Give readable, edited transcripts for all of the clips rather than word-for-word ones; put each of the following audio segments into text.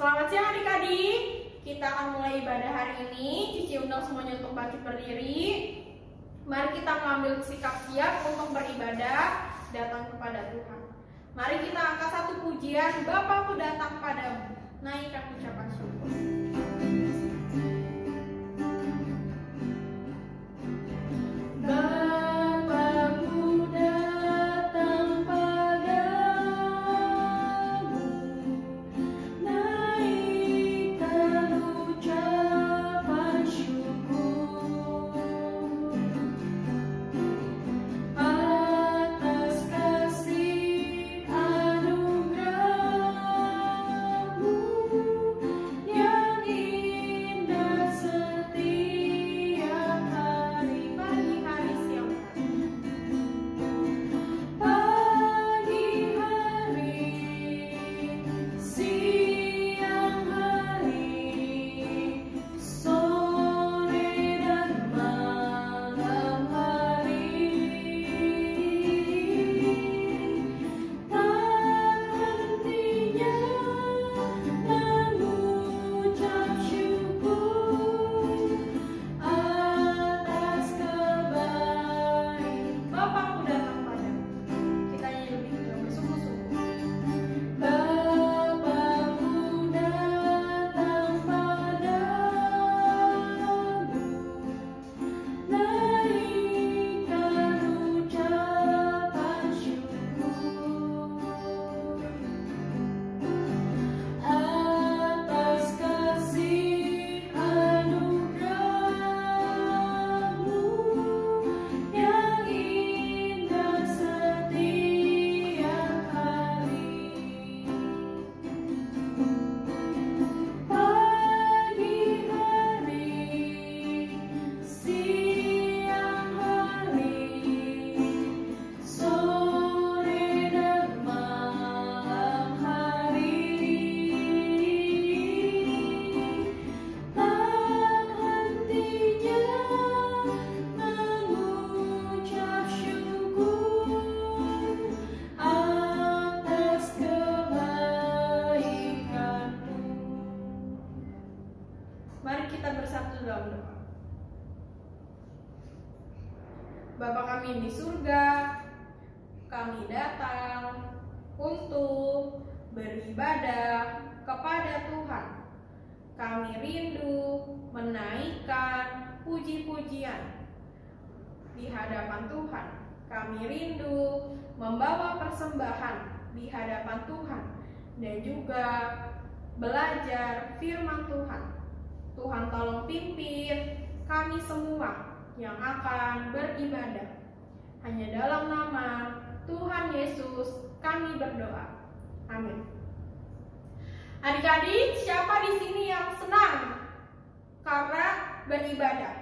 Selamat siang adik-adik. Kita akan mulai ibadah hari ini. Cici undang semuanya untuk bangkit berdiri. Mari kita mengambil sikap siap untuk beribadah, datang kepada Tuhan. Mari kita angkat satu pujian, Bapakku datang padamu. Naikkan ucapan syukur. Bapa kami di surga, kami datang untuk beribadah kepada Tuhan. Kami rindu menaikkan puji-pujian di hadapan Tuhan. Kami rindu membawa persembahan di hadapan Tuhan dan juga belajar firman Tuhan. Tuhan tolong pimpin kami semua yang akan beribadah. Hanya dalam nama Tuhan Yesus kami berdoa. Amin. Adik-adik, siapa di sini yang senang karena beribadah?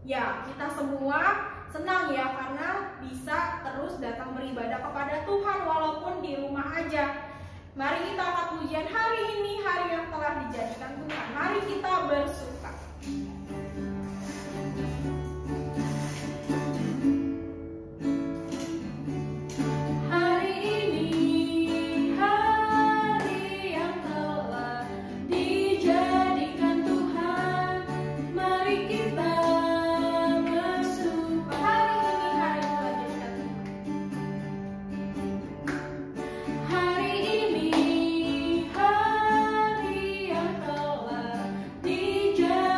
Ya, kita semua senang ya karena bisa terus datang beribadah kepada Tuhan walaupun di rumah aja. Mari kita angkat pujian hari ini, hari yang telah dijadikan Tuhan. Mari kita bersuka. Dijadikan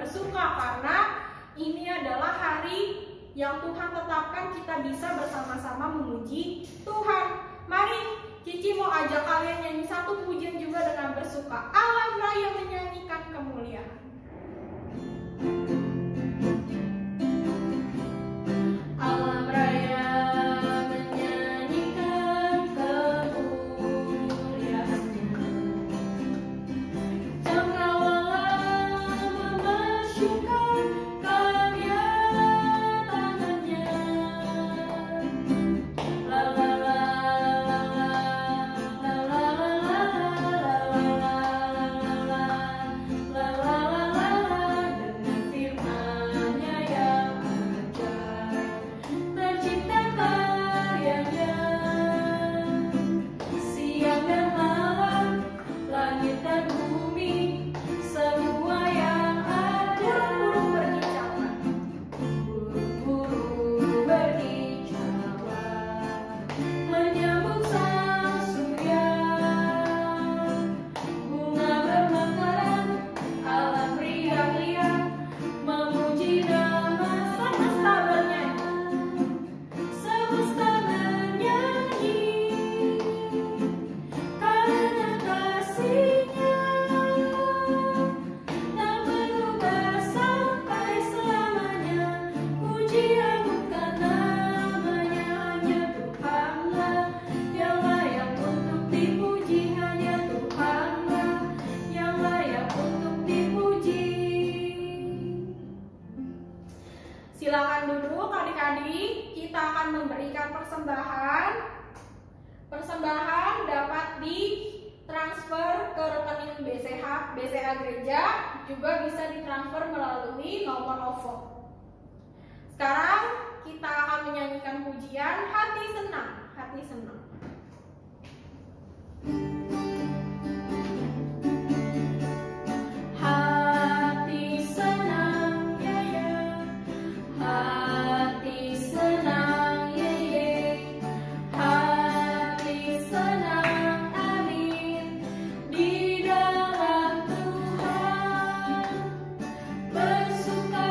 bersuka karena ini adalah hari yang Tuhan tetapkan kita bisa bersama-sama memuji Tuhan. Mari Cici mau ajak kalian nyanyi satu pujian juga dengan bersuka. Alam raya menyanyikan kemuliaan. Alam raya menyanyikan kemuliaan-Nya. Cakrawala memasyurkan karya tangan-Nya. La la la la la la la la la la la. Dengan firman-Nya yang ajaib tercipta karyanya. Siang dan malam, langit dan bumi, semua yang ada. Burung-burung berkicauan menyambut sang surya. Bunga bermekaran, alam riang-riang memuji nama semesta bernyanyi. Semesta bernyanyi karena kasih-Nya tak berubah sampai selamanya. Puji agungkan nama-Nya, hanya Tuhanlah yang layak untuk dipuji. Hanya Tuhanlah yang layak untuk dipuji. Silakan duduk adik-adik, kita akan memberikan persembahan. Persembahan dapat ditransfer ke rekening BCA Gereja, juga bisa ditransfer melalui nomor OVO. Sekarang kita akan menyanyikan pujian Hati Senang, Hati Senang. Hati senang, ya ya. Hati senang, ye ye. Hati senang, amin. Di dalam Tuhan bersuka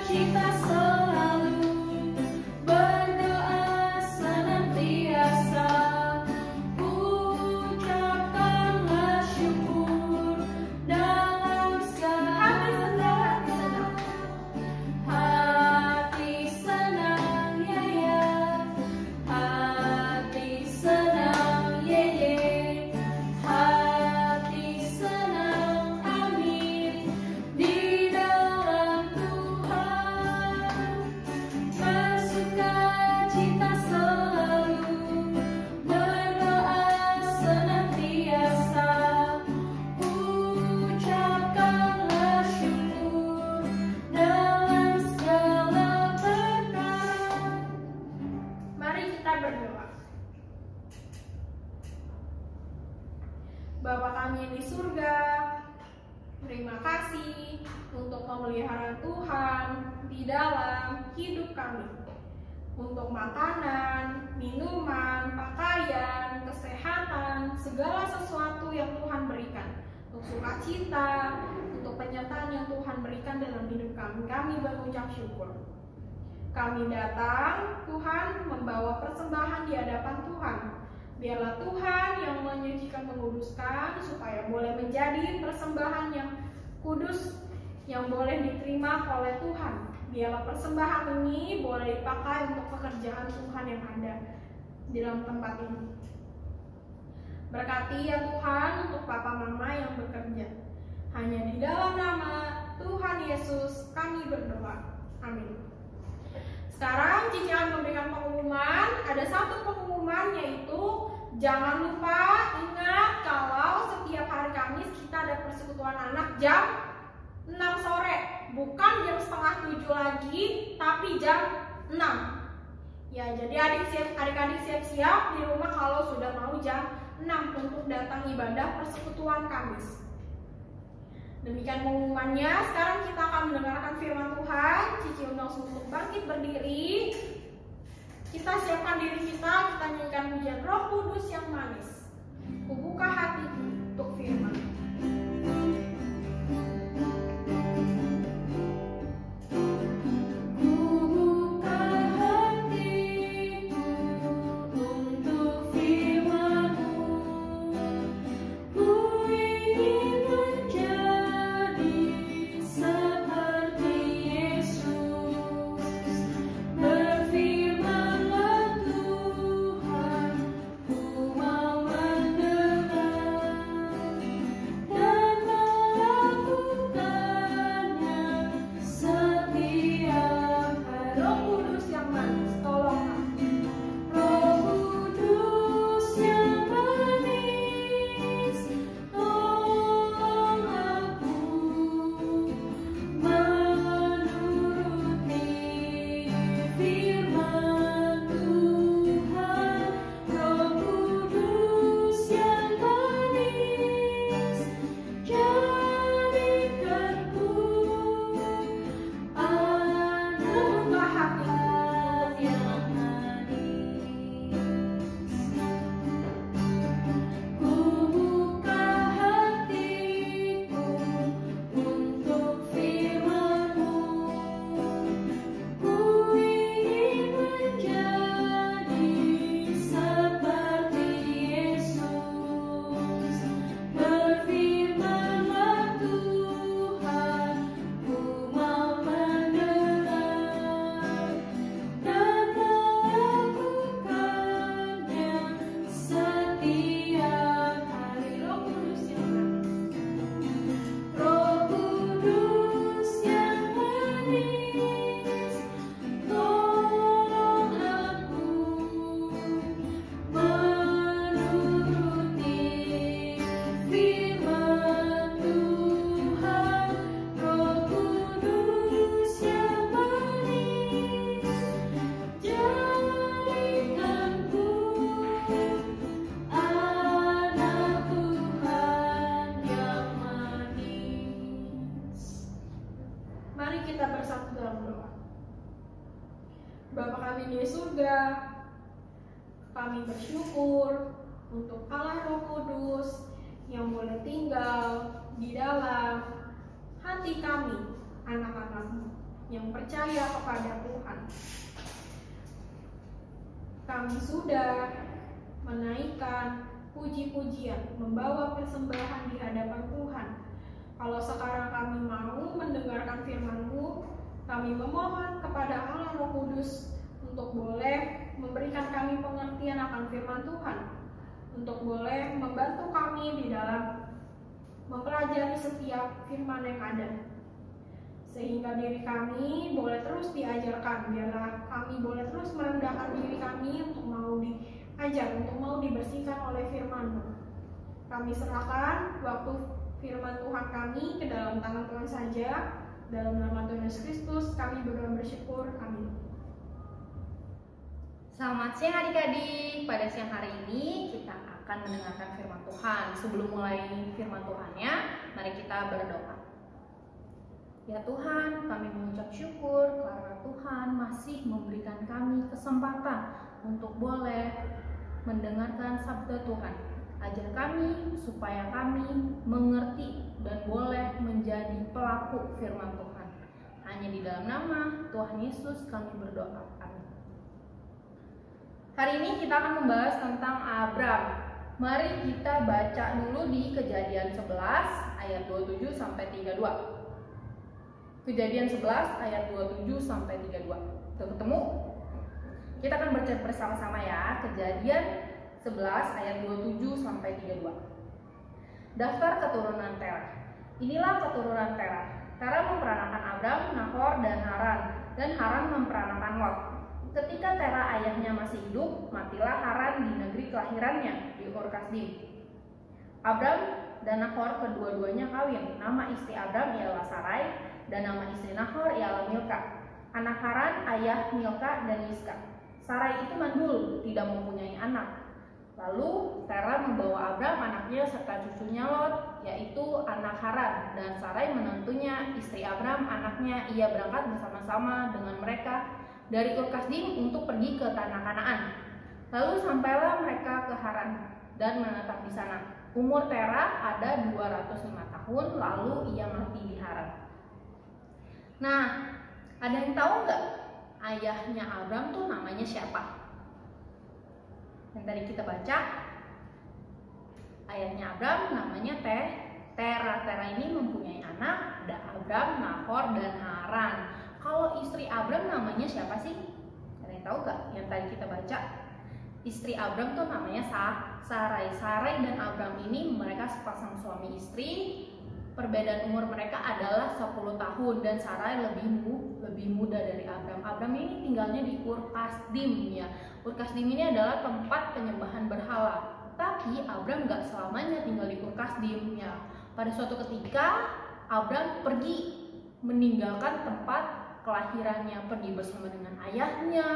cita selalu, berdoa senantiasa. Ucapkanlah syukur dalam segala. Hati senang, ya ya. Hati senang, ye ye. Hati senang, amin. Di dalam Tuhan bersuka cita selalu, berdoa senantiasa. Ucapkanlah syukur dalam segala perkara. Mari kita berdoa. Bapa kami yang di surga, terima kasih untuk pemeliharaan Tuhan di dalam hidup kami. Untuk makanan, minuman, pakaian, kesehatan, segala sesuatu yang Tuhan berikan. Untuk sukacita, untuk penyertaan yang Tuhan berikan dalam hidup kami. Kami berucap syukur. Kami datang, Tuhan, membawa persembahan di hadapan Tuhan. Biarlah Tuhan yang menyucikan, menguduskan, supaya boleh menjadi persembahan yang kudus, yang boleh diterima oleh Tuhan. Biarlah persembahan ini boleh dipakai untuk pekerjaan Tuhan yang ada di dalam tempat ini. Berkati ya Tuhan untuk papa mama yang bekerja. Hanya di dalam nama Tuhan Yesus kami berdoa. Amin. Sekarang Cici akan memberikan pengumuman. Ada satu pengumuman, yaitu jangan lupa ingat kalau setiap hari Kamis kita ada persekutuan anak jam 6 sore. Bukan jam setengah 7 lagi, tapi jam 6. Ya, jadi adik-adik siap-siap di rumah kalau sudah mau jam 6 untuk datang ibadah persekutuan Kamis. Demikian pengumumannya. Sekarang kita akan mendengarkan firman Tuhan. Cici undang untuk bangkit berdiri. Kita siapkan diri kita nyanyikan pujian Roh Kudus yang manis. Kubuka hatiku untuk firman. kami bersyukur untuk Allah Roh Kudus yang boleh tinggal di dalam hati kami, anak-anak-Mu yang percaya kepada Tuhan. Kami sudah menaikkan puji-pujian, membawa persembahan di hadapan Tuhan. Kalau sekarang kami mau mendengarkan firman-Mu, kami memohon kepada Allah Roh Kudus untuk boleh memberikan kami pengertian akan firman Tuhan, untuk boleh membantu kami di dalam mempelajari setiap firman yang ada, sehingga diri kami boleh terus diajarkan. Biarlah kami boleh terus merendahkan diri kami untuk mau diajar, untuk mau dibersihkan oleh firman-Mu. Kami serahkan waktu firman Tuhan kami ke dalam tangan Tuhan saja. Dalam nama Tuhan Yesus Kristus kami berdoa bersyukur. Amin. Selamat siang adik-adik. Pada siang hari ini kita akan mendengarkan firman Tuhan. Sebelum mulai firman Tuhannya, mari kita berdoa. Ya Tuhan, kami mengucap syukur karena Tuhan masih memberikan kami kesempatan untuk boleh mendengarkan sabda Tuhan. Ajar kami supaya kami mengerti dan boleh menjadi pelaku firman Tuhan. Hanya di dalam nama Tuhan Yesus kami berdoa. Amin. Hari ini kita akan membahas tentang Abram. Mari kita baca dulu di Kejadian 11 ayat 27 sampai 32. Kejadian 11 ayat 27 sampai 32. Sudah ketemu? Kita akan baca bersama-sama ya. Kejadian 11 ayat 27 sampai 32. Daftar keturunan Terah. Inilah keturunan Terah. Terah memperanakan Abram, Nahor, dan Haran. Dan Haran memperanakan Lot. Ketika Terah ayahnya masih hidup, matilah Haran di negeri kelahirannya, di Ur Kasdim. Abram dan Nahor kedua-duanya kawin. Nama istri Abram ialah Sarai, dan nama istri Nahor ialah Milka. Anak Haran ayah Milka dan Yiska. Sarai itu mandul, tidak mempunyai anak. Lalu Terah membawa Abram anaknya serta cucunya Lot, yaitu anak Haran, dan Sarai menantunya istri Abram anaknya. Ia berangkat bersama-sama dengan mereka dari Ur Kasdim untuk pergi ke tanah Kanaan. Lalu sampailah mereka ke Haran dan menetap di sana. Umur Terah ada 205 tahun, lalu ia mati di Haran. Nah, ada yang tahu nggak ayahnya Abram tuh namanya siapa? Yang tadi kita baca, ayahnya Abram namanya Terah. Terah ini mempunyai anak, ada Abram, Nahor, dan Haran. Kalau istri Abram namanya siapa sih? Ada yang tahu nggak? Yang tadi kita baca, istri Abram tuh namanya Sarai. Sarai dan Abram ini mereka sepasang suami istri. Perbedaan umur mereka adalah 10 tahun dan Sarai lebih muda dari Abram. Abram ini tinggalnya di Ur Kasdim ya. Ur Kasdim ini adalah tempat penyembahan berhala. Tapi Abram gak selamanya tinggal di Ur Kasdim ya. Pada suatu ketika Abram pergi meninggalkan tempat kelahirannya, pergi bersama dengan ayahnya,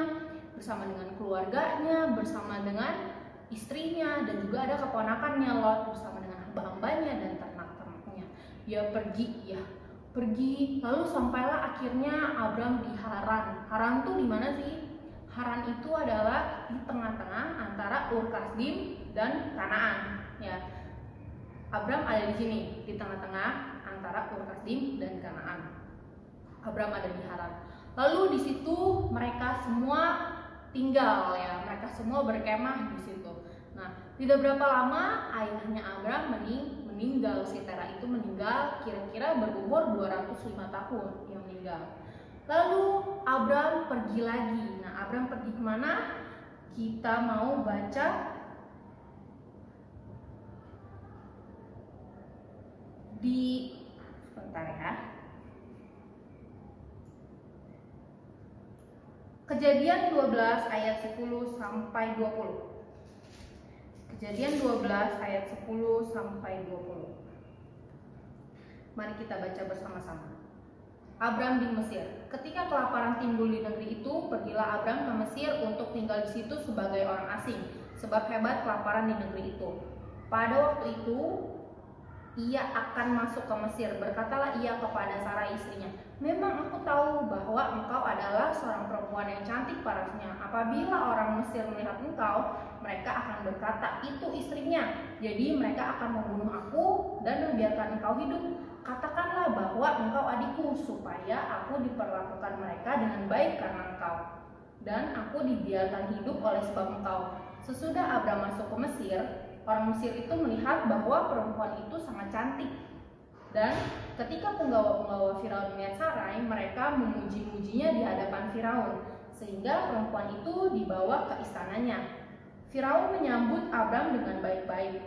bersama dengan keluarganya, bersama dengan istrinya, dan juga ada keponakannya Lot bersama dengan hamba-hambanya dan ternak-ternaknya. Dia pergi lalu sampailah akhirnya Abram di Haran. Haran tuh di mana sih? Haran itu adalah di tengah-tengah antara Ur Kasdim dan Kanaan ya. Abram ada di sini di tengah-tengah antara Ur Kasdim dan Kanaan. Abram ada di Haran. Lalu di situ mereka semua tinggal ya. Mereka semua berkemah di situ. Nah, tidak berapa lama ayahnya Abram meninggal. Si Terah itu meninggal kira-kira berumur 205 tahun yang meninggal. Lalu Abram pergi lagi. Nah, Abram pergi kemana? Kita mau baca di sebentar ya. Kejadian 12 ayat 10 sampai 20. Kejadian 12 ayat 10 sampai 20. Mari kita baca bersama-sama. Abram di Mesir. Ketika kelaparan timbul di negeri itu, pergilah Abram ke Mesir untuk tinggal di situ sebagai orang asing, sebab hebat kelaparan di negeri itu. Pada waktu itu, ia akan masuk ke Mesir. Berkatalah ia kepada Sarai istrinya, memang aku tahu bahwa engkau adalah seorang perempuan yang cantik parasnya. Apabila orang Mesir melihat engkau, mereka akan berkata, itu istrinya. Jadi mereka akan membunuh aku dan membiarkan engkau hidup. Katakanlah bahwa engkau adikku, supaya aku diperlakukan mereka dengan baik karena engkau, dan aku dibiarkan hidup oleh sebab engkau. Sesudah Abram masuk ke Mesir, orang Mesir itu melihat bahwa perempuan itu sangat cantik. Dan ketika penggawa-penggawa Firaun melihat Sarai, mereka memuji-mujinya di hadapan Firaun, sehingga perempuan itu dibawa ke istananya. Firaun menyambut Abram dengan baik-baik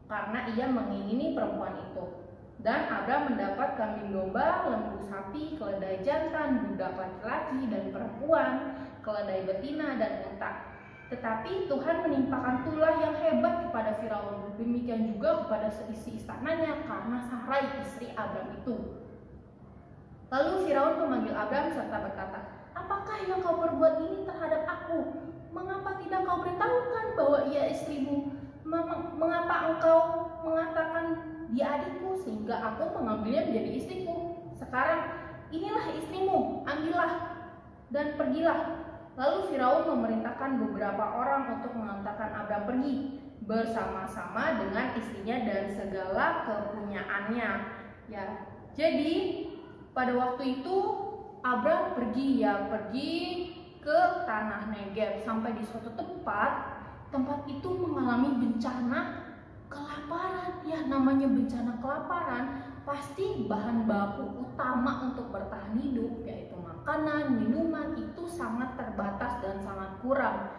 karena ia mengingini perempuan itu. Dan Abram mendapat kambing domba, lembu sapi, keledai jantan, budak laki-laki dan perempuan, keledai betina dan unta. Tetapi Tuhan menimpakan tulah yang hebat kepada Firaun, demikian juga kepada seisi istananya karena Sarai istri Abram itu. Lalu Firaun memanggil Abram serta berkata, apakah yang kau perbuat ini terhadap aku? Mengapa tidak kau beritahukan bahwa ia istrimu? Mengapa engkau mengatakan dia adikku sehingga aku mengambilnya menjadi istriku? Sekarang inilah istrimu, ambillah dan pergilah. Lalu Firaun memerintahkan beberapa orang untuk mengantarkan Abram pergi bersama-sama dengan istrinya dan segala kepunyaannya. Ya, jadi pada waktu itu Abram pergi ke tanah Negeb. Sampai di suatu tempat itu mengalami bencana kelaparan. Ya, namanya bencana kelaparan pasti bahan baku utama untuk bertahan hidup, yaitu makanan, minuman, itu sangat terbatas dan sangat kurang.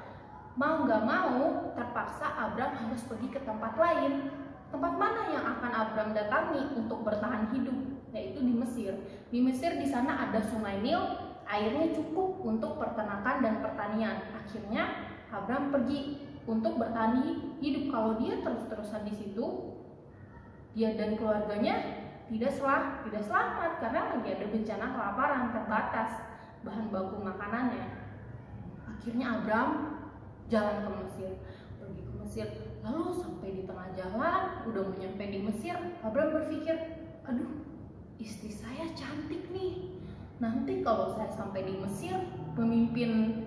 Mau gak mau, terpaksa Abram harus pergi ke tempat lain. Tempat mana yang akan Abram datangi untuk bertahan hidup? Yaitu di Mesir. Di Mesir di sana ada Sungai Nil, airnya cukup untuk peternakan dan pertanian. Akhirnya Abram pergi untuk bertahan hidup. Kalau dia terus-terusan di situ, dia dan keluarganya tidak selamat karena lagi ada bencana kelaparan, terbatas bahan baku makanannya. Akhirnya Abram jalan ke Mesir, pergi ke Mesir. Lalu sampai di tengah jalan, udah nyampe di Mesir, Abram berpikir, aduh, istri saya cantik nih. Nanti kalau saya sampai di Mesir, pemimpin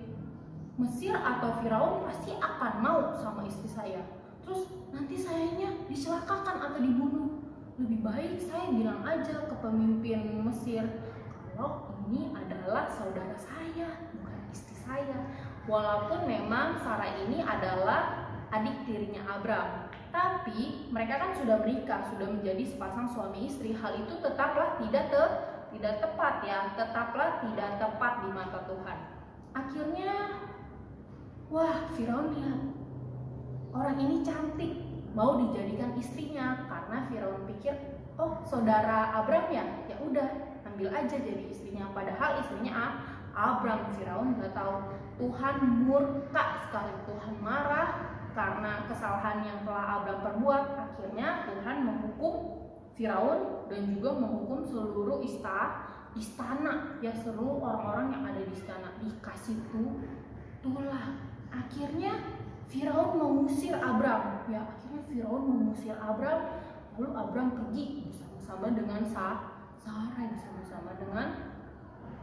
Mesir atau Firaun pasti akan mau sama istri saya. Terus nanti sayanya dicelakakan atau dibunuh. Lebih baik saya bilang aja ke pemimpin Mesir kalau ini adalah saudara saya, bukan istri saya. Walaupun memang Sarai ini adalah adik tirinya Abram, tapi mereka kan sudah menikah, sudah menjadi sepasang suami istri. Hal itu tetaplah tidak tepat ya, tetaplah tidak tepat di mata Tuhan. Akhirnya, wah, Firaun lihat orang ini cantik, mau dijadikan istrinya karena Firaun pikir, oh saudara Abram ya udah ambil aja jadi istrinya. Padahal istrinya Abram. Firaun nggak tahu Tuhan murka sekali, Tuhan marah karena kesalahan yang telah Abram perbuat. Akhirnya Tuhan menghukum Firaun dan juga menghukum seluruh istana ya, seluruh orang-orang yang ada di istana dikasih tulah. Akhirnya Firaun mengusir Abram. Ya, akhirnya Firaun mengusir Abram. Lalu Abram pergi bersama-sama dengan Sarai, bersama-sama dengan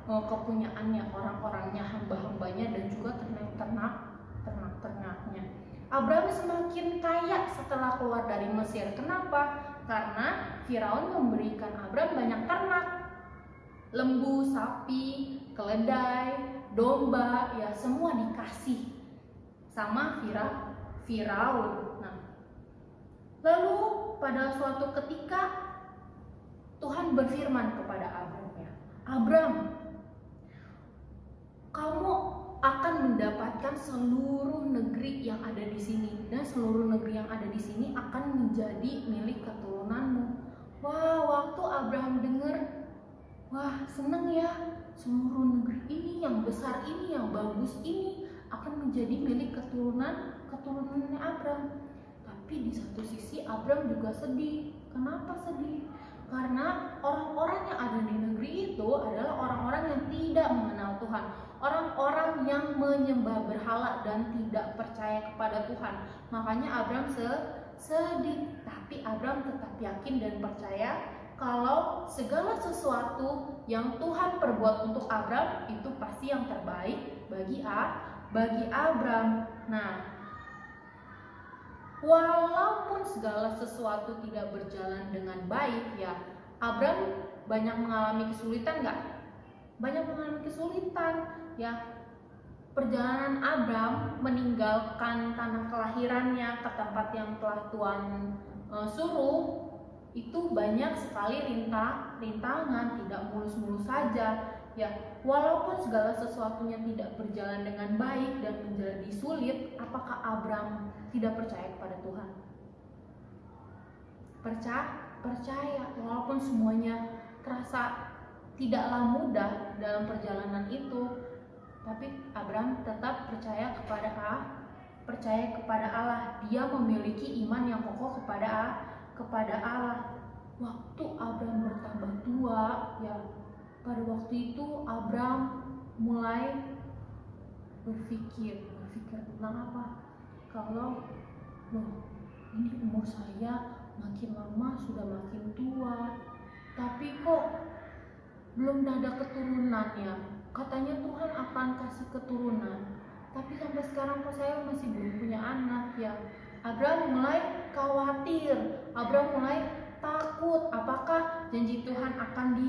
kepunyaannya, orang-orangnya, hamba-hambanya dan juga ternak-ternaknya. Abram semakin kaya setelah keluar dari Mesir. Kenapa? Karena Firaun memberikan Abram banyak ternak. Lembu, sapi, keledai, domba, ya semua dikasih sama Firaun. Nah, lalu pada suatu ketika Tuhan berfirman kepada Abram, ya, Abram, kamu akan mendapatkan seluruh negeri yang ada di sini, dan seluruh negeri yang ada di sini akan menjadi milik keturunanmu. Wah, waktu Abram dengar, wah seneng ya, seluruh negeri ini yang besar ini, yang bagus ini akan menjadi milik keturunannya Abram. Tapi di satu sisi Abram juga sedih. Kenapa sedih? Karena orang-orang yang ada di negeri itu adalah orang-orang yang tidak mengenal Tuhan, orang-orang yang menyembah berhala dan tidak percaya kepada Tuhan. Makanya Abram sedih, tapi Abram tetap yakin dan percaya kalau segala sesuatu yang Tuhan perbuat untuk Abram itu pasti yang terbaik bagi Abram. Nah, walaupun segala sesuatu tidak berjalan dengan baik, ya Abram banyak mengalami kesulitan nggak? Banyak mengalami kesulitan, ya. Perjalanan Abram meninggalkan tanah kelahirannya ke tempat yang telah Tuhan suruh itu banyak sekali rintangan, tidak mulus-mulus saja, ya. Walaupun segala sesuatunya tidak berjalan dengan baik dan menjadi sulit, apakah Abram tidak percaya kepada Tuhan? Percaya, walaupun semuanya terasa tidaklah mudah dalam perjalanan itu, tapi Abram tetap percaya kepada Allah. Dia memiliki iman yang kokoh kepada Allah. Waktu Abram bertambah tua, ya, pada waktu itu Abram mulai berpikir tentang apa? Kalau ini umur saya makin lama sudah makin tua, tapi kok belum ada keturunannya. Katanya Tuhan akan kasih keturunan, tapi sampai sekarang kok saya masih belum punya anak, ya. Abram mulai khawatir, Abram mulai takut apakah janji Tuhan akan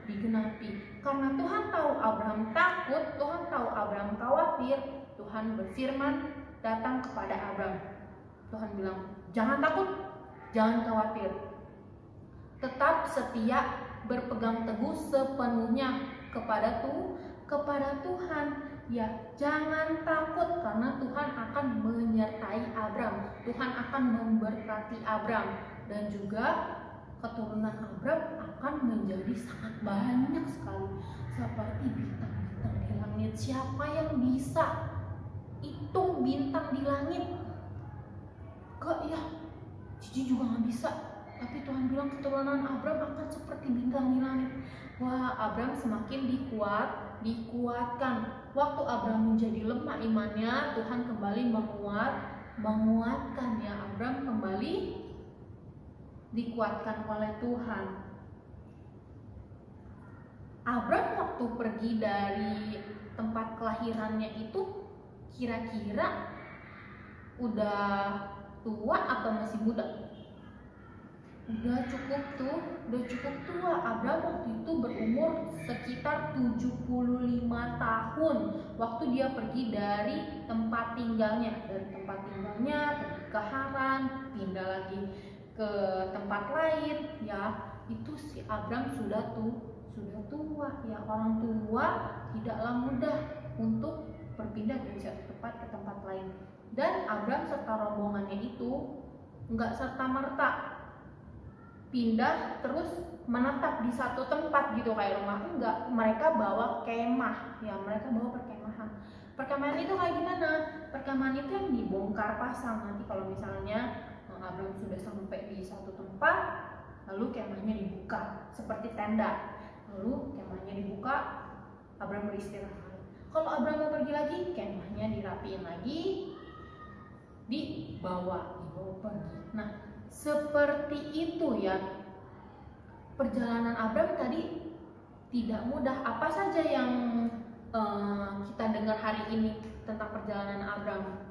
digenapi. Karena Tuhan tahu Abram takut, Tuhan tahu Abram khawatir, Tuhan berfirman datang kepada Abram. Tuhan bilang, jangan takut, jangan khawatir, tetap setia, berpegang teguh sepenuhnya kepada Tuhan, ya. Jangan takut karena Tuhan akan menyertai Abram, Tuhan akan memberkati Abram, dan juga keturunan Abram akan menjadi sangat banyak sekali seperti bintang-bintang di langit. Siapa yang bisa hitung bintang di langit? Ya, Cici juga nggak bisa. Tapi Tuhan bilang keturunan Abram akan seperti bintang di langit. Wah, Abram semakin dikuatkan. Waktu Abram menjadi lemah imannya, Tuhan kembali menguatkan, ya. Abram kembali dikuatkan oleh Tuhan. Abram waktu pergi dari tempat kelahirannya itu kira-kira udah tua atau masih muda? Udah cukup tua. Abram waktu itu berumur sekitar 75 tahun waktu dia pergi dari tempat tinggalnya. Pergi ke Haran, pindah lagi ke tempat lain, ya. Itu si Abram sudah tua, ya. Orang tua tidaklah mudah untuk berpindah dari satu tempat ke tempat lain. Dan Abram serta rombongannya itu enggak serta-merta pindah terus menetap di satu tempat gitu kayak rumah. Enggak, mereka bawa kemah, ya. Mereka bawa perkemahan. Perkemahan itu kayak gimana? Perkemahan itu yang dibongkar pasang. Nanti kalau misalnya Abram sudah sampai di satu tempat, lalu kemahnya dibuka seperti tenda. Lalu kemahnya dibuka, Abram beristirahat. Kalau Abram mau pergi lagi, kemahnya dirapiin lagi, dibawa pergi. Nah, seperti itu, ya. Perjalanan Abram tadi tidak mudah. Apa saja yang kita dengar hari ini tentang perjalanan Abram?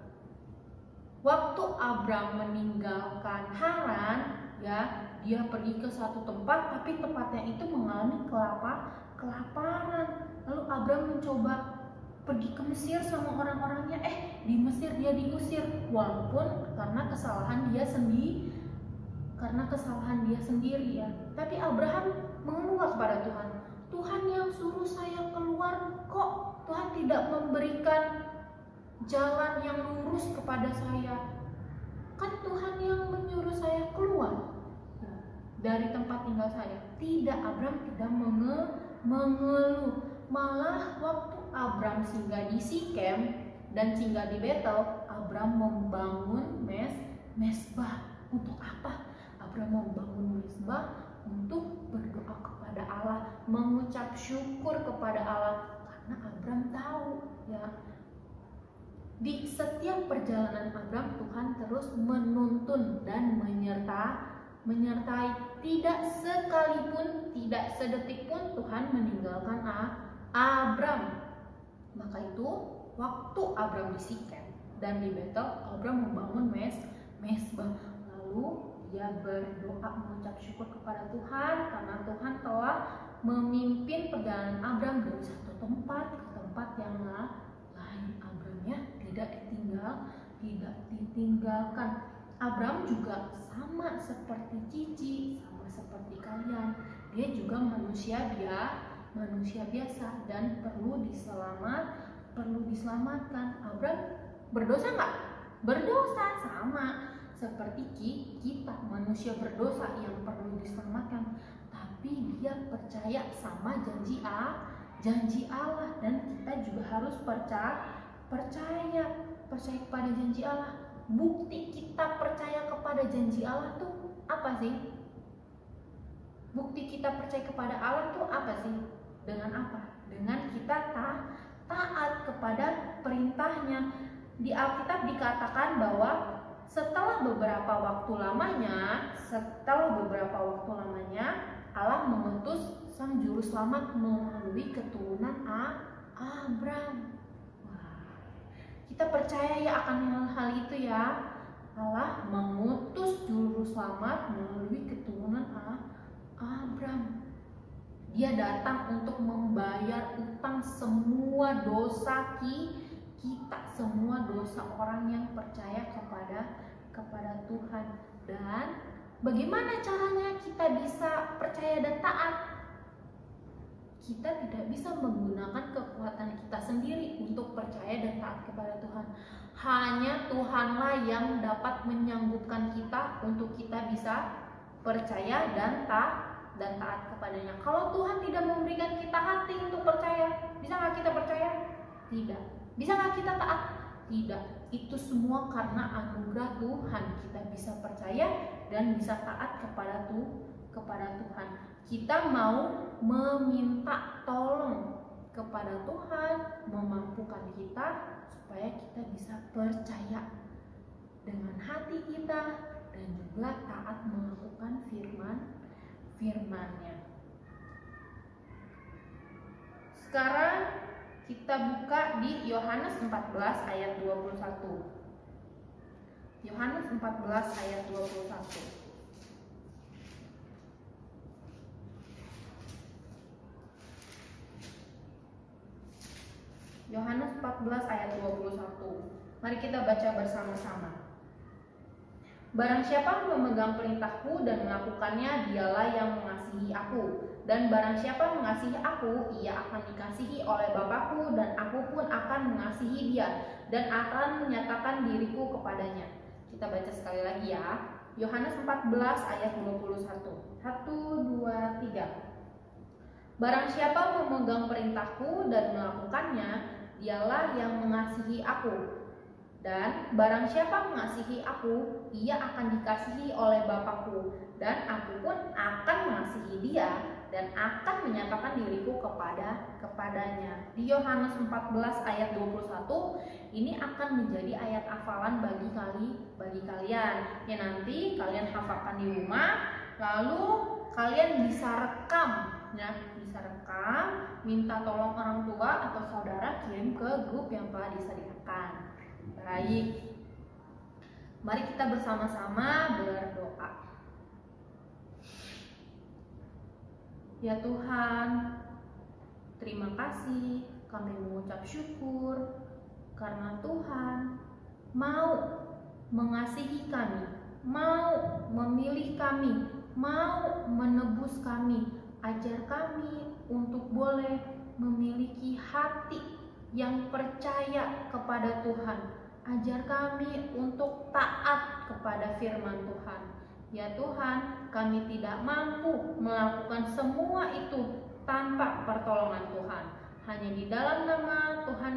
Waktu Abram meninggalkan Haran, ya, dia pergi ke satu tempat, tapi tempatnya itu mengalami kelaparan. Lalu Abram mencoba pergi ke Mesir sama orang-orangnya. Di Mesir dia diusir, walaupun karena kesalahan dia sendiri, ya. Tapi Abraham mengeluh kepada Tuhan. Tuhan yang suruh saya keluar, kok Tuhan tidak memberikan jalan yang lurus kepada saya? Kan Tuhan yang menyuruh saya keluar dari tempat tinggal saya. Tidak, Abram tidak mengeluh. Malah waktu Abram singgah di Sikem dan singgah di Betel, Abram membangun mesbah. Untuk apa? Abram membangun mesbah untuk berdoa kepada Allah, mengucap syukur kepada Allah, karena Abram tahu ya, di setiap perjalanan Abram Tuhan terus menuntun dan menyertai. Tidak sekalipun, tidak sedetik pun Tuhan meninggalkan Abram. Maka itu waktu Abram di Sikem dan di Betel, Abram membangun mesbah. Lalu dia berdoa mengucap syukur kepada Tuhan karena Tuhan telah memimpin perjalanan Abram dari satu tempat ke tempat yang lain. Abramnya tidak ditinggalkan. Abram juga sama seperti Cici, sama seperti kalian. Dia juga manusia biasa dan perlu diselamatkan. Abram berdosa nggak? Berdosa, sama seperti kita, manusia berdosa yang perlu diselamatkan. Tapi dia percaya sama janji Allah, dan kita juga harus percaya kepada janji Allah. Bukti kita percaya kepada janji Allah tuh apa sih? Bukti kita percaya kepada Allah tuh apa sih? Dengan apa? Dengan kita taat kepada perintahnya. Di Alkitab dikatakan bahwa setelah beberapa waktu lamanya Allah mengutus sang juru selamat melalui keturunan Abram. Kita percaya ya akan hal itu ya. Allah mengutus juru selamat melalui keturunan Abram. Dia datang untuk membayar utang semua dosa kita, semua dosa orang yang percaya kepada Tuhan. Dan bagaimana caranya kita bisa percaya dan taat? Kita tidak bisa menggunakan kekuatan kita sendiri untuk percaya dan taat kepada Tuhan. Hanya Tuhanlah yang dapat menyanggupkan kita untuk kita bisa percaya dan taat kepadanya. Kalau Tuhan tidak memberikan kita hati untuk percaya, bisa nggak kita percaya? Tidak. Bisa nggak kita taat? Tidak. Itu semua karena anugerah Tuhan kita bisa percaya dan bisa taat kepada Tuhan. Kita mau meminta tolong kepada Tuhan, memampukan kita supaya kita bisa percaya dengan hati kita dan juga taat melakukan firman-Nya. Sekarang kita buka di Yohanes 14 ayat 21. Yohanes 14 ayat 21. Yohanes 14 ayat 21. Mari kita baca bersama-sama. Barang siapa memegang perintahku dan melakukannya, dialah yang mengasihi aku. Dan barang siapa mengasihi aku, ia akan dikasihi oleh Bapa-Ku, dan aku pun akan mengasihi dia dan akan menyatakan diriku kepadanya. Kita baca sekali lagi ya. Yohanes 14 ayat 21. 1, 2, 3. Barang siapa memegang perintahku dan melakukannya, dialah yang mengasihi aku. Dan barang siapa mengasihi aku, ia akan dikasihi oleh Bapa-Ku, dan aku pun akan mengasihi dia dan akan menyatakan diriku kepadanya. Di Yohanes 14 ayat 21 ini akan menjadi ayat hafalan bagi kalian. Ya, nanti kalian hafalkan di rumah, lalu kalian bisa rekam ya, minta tolong orang tua atau saudara kirim ke grup yang telah disediakan. Baik, mari kita bersama-sama berdoa. Ya Tuhan, terima kasih, kami mengucap syukur karena Tuhan mau mengasihi kami, mau memilih kami, mau menebus kami. Ajar kami untuk boleh memiliki hati yang percaya kepada Tuhan. Ajar kami untuk taat kepada firman Tuhan. Ya Tuhan, kami tidak mampu melakukan semua itu tanpa pertolongan Tuhan. Hanya di dalam nama Tuhan